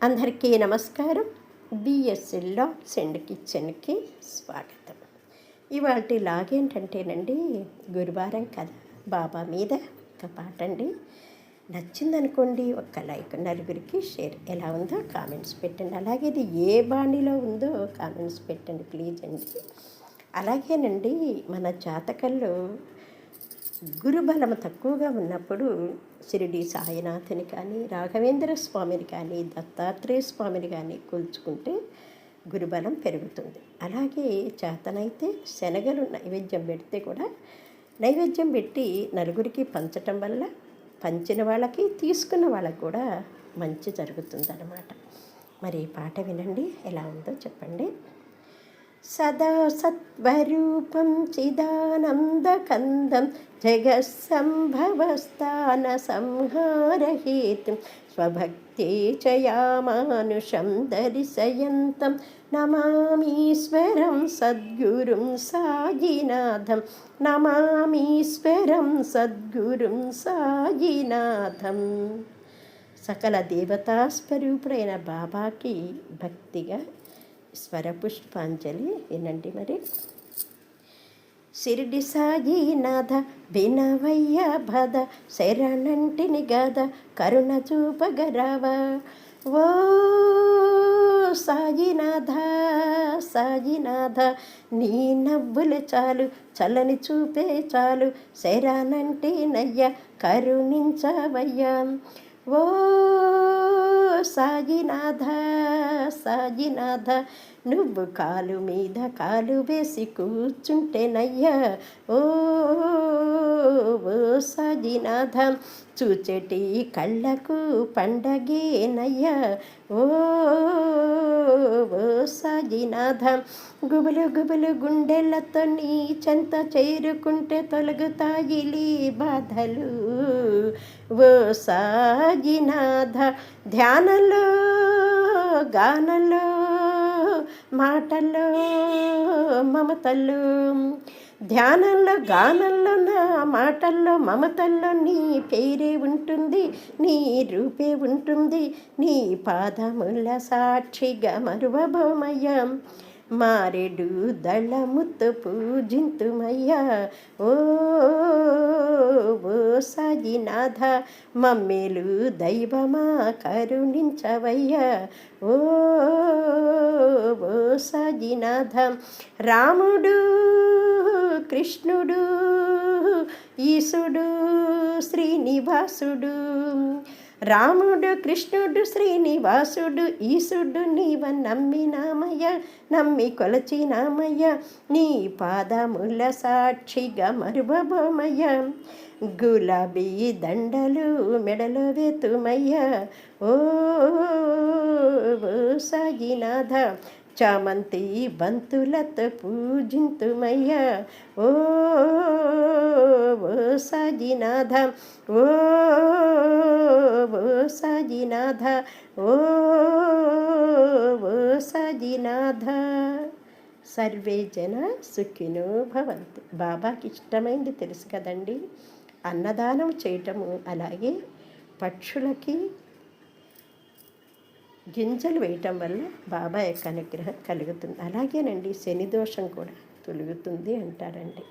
అందరికీ నమస్కారం. బిఎస్ఎల్లో సెండ్ కిచెన్కి స్వాగతం. ఇవాళ లాగేంటంటేనండి, గురువారం కదా, బాబా మీద ఒక పాట అండి. నచ్చిందనుకోండి ఒక్క లైక్, నలుగురికి షేర్. ఎలా ఉందో కామెంట్స్ పెట్టండి. అలాగే ఇది ఏ బాణీలో ఉందో కామెంట్స్ పెట్టండి ప్లీజ్ అండి. అలాగేనండి, మన జాతకంలో గురుబలం తక్కువగా ఉన్నప్పుడు షిరిడి సాయినాథుని కానీ, రాఘవేంద్ర స్వామిని కానీ, దత్తాత్రేయ స్వామిని కానీ కొలుచుకుంటే గురుబలం పెరుగుతుంది. అలాగే చేతనైతే శనగలు నైవేద్యం పెడితే కూడా, నైవేద్యం పెట్టి నలుగురికి పంచటం వల్ల పంచిన వాళ్ళకి, తీసుకున్న వాళ్ళకి కూడా మంచి జరుగుతుందన్నమాట. మరి ఈ పాట వినండి, ఎలా ఉందో చెప్పండి. సదా సత్వరూపం చిదానందకందం జగత్సంభవస్థాన సంహారహేతుం స్వభక్తే చయామానుషం దర్శయంతం నమామీశ్వరం సద్గురుం సాయినాథం. నమామీశ్వరం సద్గురుం సాయినాథం. సకల దేవతాస్వరూపుడైన బాబాకి భక్తిగా స్వరపుష్పాంజలి వినండి. మరి షిరిడి సాయినాథ వినవయ్య భద శరణంటిని గద కరుణ చూపగరావ. ఓ సాయినాథ సాయినాథ, నీ నవ్వులు చాలు, చల్లని చూపే చాలు, శరణంటి నయ్య కరుణించవయ్యా. ఓ సాయినాథ సాయినాథ, నువ్వు కాలు మీద కాలు వేసి కూర్చుంటేనయ్యా. ఓ సాయినాథ, చూచెటి కళ్ళకు పండగేనయ్యా. ఓ సాయినాథ, గుబులు గుబులు గుండెలతో నీ చెంత చేరుకుంటే తొలగుతాయిలీ బాధలు. ఓ సాయినాథ, ధ్యానంలో గానంలో మాటల్లో మమతల్లో, ధ్యానంలో గానంలో నా మాటల్లో మమతల్లో నీ పేరే ఉంటుంది, నీ రూపే ఉంటుంది, నీ పాదముల సాక్షిగా మరువబోమయ్యా. మారెడు దళముతో పూజింతుమయ్యా. ఓ సాయినాథ, మమ్మేలు దైవమా కరుణించవయ్యా. ఓ సాయినాథ, రాముడు కృష్ణుడు ఈశుడు శ్రీనివాసుడు, రాముడు కృష్ణుడు శ్రీనివాసుడు ఈశుడు నీవ నమ్మినామయ్య, నమ్మి కొలచినామయ్య, నీ పాదముల సాక్షిగా మరువబోమయ్య. గులాబీ దండలు మెడలో వేతుమయ్యా. ఓ సాయినాథ, చామంతి బంతులతో పూజింతుమయ్యా. ఓ సాయినాథ, ఓ సాయినాథ, ఓ సాయినాథ. సర్వే జన సుఖినో భవంతు. బాబాకి ఇష్టమైంది తెలుసు కదండి, అన్నదానం చేయటము, అలాగే పక్షులకి గింజలు వేయటం వల్ల బాబా యొక్క అనుగ్రహం కలుగుతుంది. అలాగేనండి, శని దోషం కూడా తొలుగుతుంది అంటారండి.